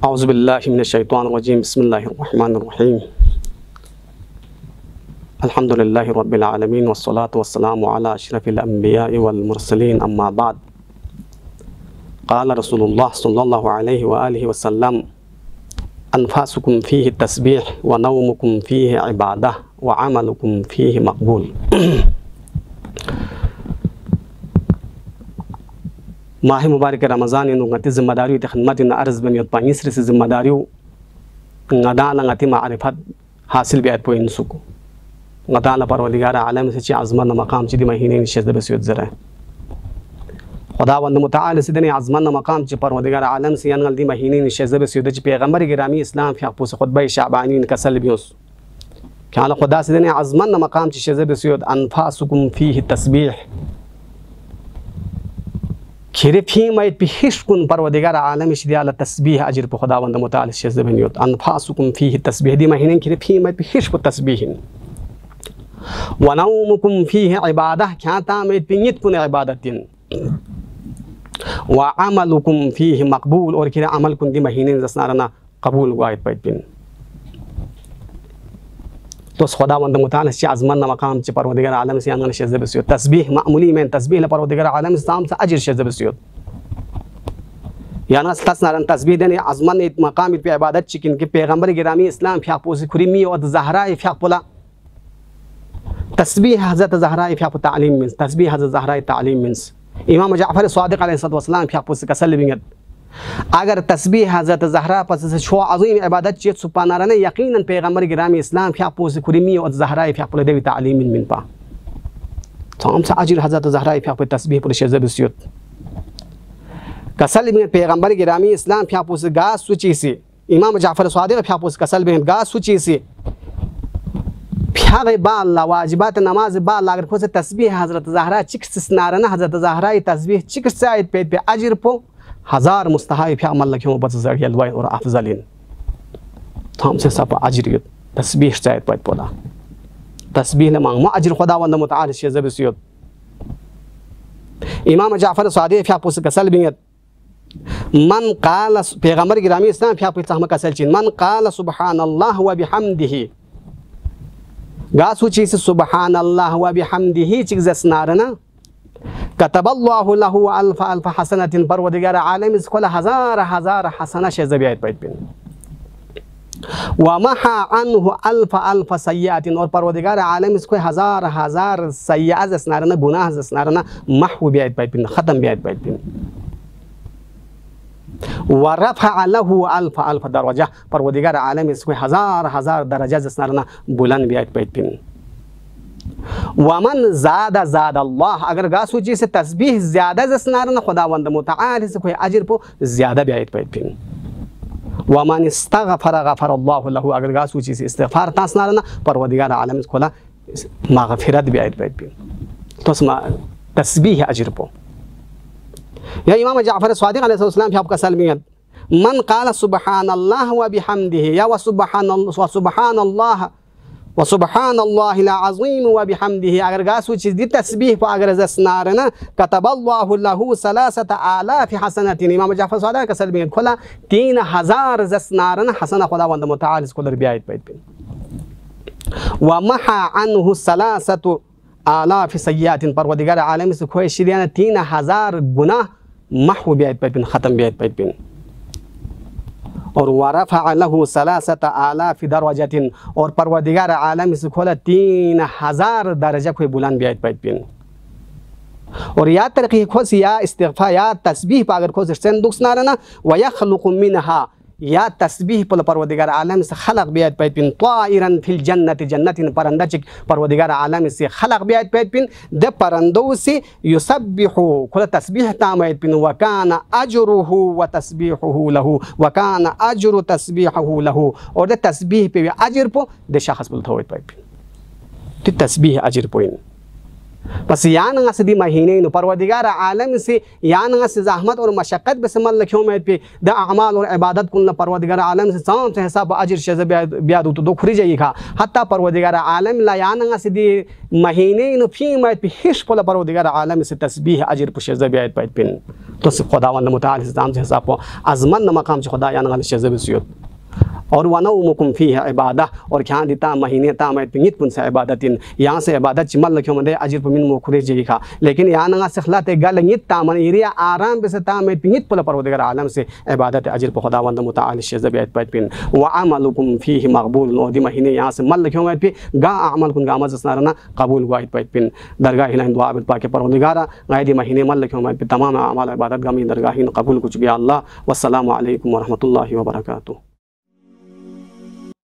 औज़ुबिल्लाहि मिनश्शैतानिर्रजीम बिस्मिल्लाहिर्रहमानिर्रहीम अल्हम्दुलिल्लाहि रब्बिल आलमीन वस्सलातु वस्सलामु अला अशरफिल अंबियाइ वल मुरसलीन अम्मा बाद क़ाल रसूलुल्लाह सल्लल्लाहु अलैहि व आलिहि वसल्लम अनफासुकुम फ़ीहि तस्बीह व नौमुकुम फ़ीहि इबादह व अमलुकुम फ़ीहि मक़बूल। माह मुबारक Ramzan ngati zimmadario ta khidmati na arz ben yot pangis ris zimmadario ngadana ngati ma'rifat hasil biat po insuko ngadana parwadigara alam se chi azman na maqam chi di mahine shazda besyot zara खुदावंद मुताल सिदने आज़मान मकाम च परवदिगार आलम से अनगल दी महीने शज़ब सिद च पैगंबर गिरामी इस्लाम फ़ियापुस खुतबा शाबानी कसल बियोस क्या खुदा सिदने आज़मान मकाम च शज़ब सिद अनफासुकुम फ़ीहि तस्बीह खिरे फी मैत बिहिशकुन परवदिगार आलम शिदियाल तस्बीह अजर प खुदावंद मुताल शज़ब नियत अनफासुकुम फ़ीहि तस्बीह दी महीने खिरे फी मैत बिहिशकु तस्बीह व नौमुकुम फ़ीहि इबादह क्या ता मैत बिनित कुन इबादतिन व अमलुकुम फ़ीहि मक़बूल और किरा अमल कुन दी महीने जसनारना कबूल वायत पैत बिन तो खुदावंद मुताल से आज़मान मकाम च परवदिगार आलम से अनगल शज़ब सियो तस्बीह मामूली में तस्बीह परवदिगार आलम साम से अजर शज़ब सियो याना तसनारन तस्बीह देने आज़मान मकाम पे इबादत चिकिन के पैगंबर गिरामी इस्लाम फ़ियापुस खुरीमी और ज़हरा फ़ियापुला तस्बीह हज़रत ज़हरा फ़ियापु तालीम मिन्स तस्बीह हज़रत ज़हरा तालीम मिन्स इमाम जाफ़र स्वादिक़ अलैहिस्सलाम फ़ियापुस कसल बिंगत अगर तस्बीह हज़रत ज़हरा पस से छो अज़ीम इबादत चेत सुपानारने यकीनन पैगंबर गिरामी इस्लाम फ़ियापुस खुरीमी और ज़हरा फ़ियापुला देवी तालीम मिन पा तमाम सा अजर हज़रत ज़हरा फ़ियापु तस्बीह पुर शज़ब सियोत कसल बिंगत पैगंबर गिरामी इस्लाम फ़ियापुस गा सुची से इमाम जाफ़र स्वादिक़ फ़ियापुस कसल बिंगत गा सुची से फ़ियाग बाल वाजिबात नमाज बाल अगर खोसे तस्बीह हज़रत ज़हरा चिक्स नारना हज़रत ज़हरा तस्बीह चिक्स आयत पे अजर पो हजार मुस्तहाय फ़िया अमल लख्यों बस जड़ियल वाय और अफजलिन हम से सब अजर तस्बीह चायत पे पोला तस्बीह मांग मा अजर खुदावंद मुताल शज़ब सियोत इमाम जाफ़र सादिक़ फ़िया पुस कसल बिंगत मन क़ाल पैगंबर गिरामी इस्लाम फ़िया पुस हम कसल चिन मन क़ाल सुब्हानल्लाह व बिहम्दिही गासुची से सुब्हानल्लाह व बिहम्दिही चिक जसनारना कतबल्लाहु लहु अल्फ अल्फ हसनतिन परवदिगार आलम इस कोला हजार हजार हसना शज़बियत पैत बिन व महा अनहु अल्फ अल्फ सय्यातिन और परवदिगार आलम इसको हजार हजार सय्या जसनारना गुनाह जसनारना महव बियत पैत बिन खत्म बियत पैत बिन व रफ़अ लहु अल्फ अल्फ दरजा परवदिगार आलम इसको हजार हजार दरजा जसनारना बुलंद बियत पैत बिन वमन ज़ादा ज़ादा अल्लाह अगर गासुची से तस्बीह ज़्यादा जसनारना खुदावंद मुताल से कोई अजर पो ज़्यादा बियत पैत बिन वमन इस्तग़फ़र ग़फ़र अल्लाहु लहु अगर गासुची से इस्तिग़फ़ार तासनारना परवदिगार आलम खोला मग़फ़िरत बियत पैत बिन तो तस्बीह अजर पो या इमाम जाफ़र स्वादिक़ अलैहिस्सलाम फ़िया कसल बिंगत मन क़ाल सुब्हानल्लाह व बिहम्दिही या व सुब्हानल्लाह व सुब्हानल्लाहिल अज़ीम व बिहम्दिही अगर गासु चीज़ दी तस्बीह पर अगर जसनारना कतबल्लाहु लहु सलासत आलाफ हसनतिन इमाम जाफ़र स्वादिक़ कसल बिंगत खोला 3000 जसनारना हसना खुदावंद मुताल को बियत पैत बिन व महा अनहु सलासत आलाफ सय्यातिन परवदिगार आलम से खोए शिरियाना 3000 गुनाह महव बियत पैत बिन ख़त्म बियत पैत बिन और वरफ़अ लहु सलासत आलाफ दरजतिन और परवदिगार आलम से खोला 3000 दर्जा कोई बुलंद बियत पैत बिन और या तरक़ी खोस या इस्तिग़फ़ार या तस्बीह पागर खोस सेन दुखनारना व यख़लुक़ु मिनहा या तस्बीह पल परवदिगार आलम से खलक बियत पैत बिन ताइरन फिल जन्नत जन्नतिन परंदा चिक परवदिगार आलम से खलक बियत पैत बिन द परंदो से युसब्बिहु खुला तस्बीह तामयत बिन व कान अजरुहु व तस्बीहुहु लहु व कान अजरु तस्बीहुहु लहु और द तस्बीह पे अजर पो द शख्स पुल थोत पैत बिन ति तस्बीह अजर पोइन बस यान दी महीने परवदिगार आलम से यान से ज़हमत और मशक्क़त बसमल लख्यों में पे द अमाल और इबादत कुल परवदिगार आलम से साम से हिसाब अजर शज़ब ब्याद तो खुरी जाइएगा हत्ता परवदिगार आलम ला यान से दी महीने फ़ी में पे हिश पल परवदिगार आलम से तस्बीह अजर शज़ब ब्याद पैत पिन तो खुदावंद मुताल से हिसाब को अजमन मकाम खुदा या नगल शजब और वनउमुकुम फीह इबादा और ख्यान दिता महीने ता मैं पिंगित पुन से इबादतिन यहाँ से इबादत चिमल लख्यो मंदे अजिर पुमिन मुखरे जी खा लेकिन यहाँ नगा सखला ते गल नित ता मन इरिया आराम बेसे ता मैं पिंगित पुल परवदिगार आलम से इबादत अजिर प खुदावंद मुताल शजबियत पत पिन व अमलुकुम फीह मकबूल नो दी महीने यहाँ से मल लख्यो पे गा अमल कुन गामज सनारना कबूल हुआ पत पिन दरगाह हिलाइन दुआ बित पाके परवदिगारा गायदी महीने मल लख्यो पे तमाम अमाल इबादत गमी दरगाह कबूल कुछ गया अल्लाह वस्सलामु अलैकुम व रहमतुल्लाहि व बरकातुहू।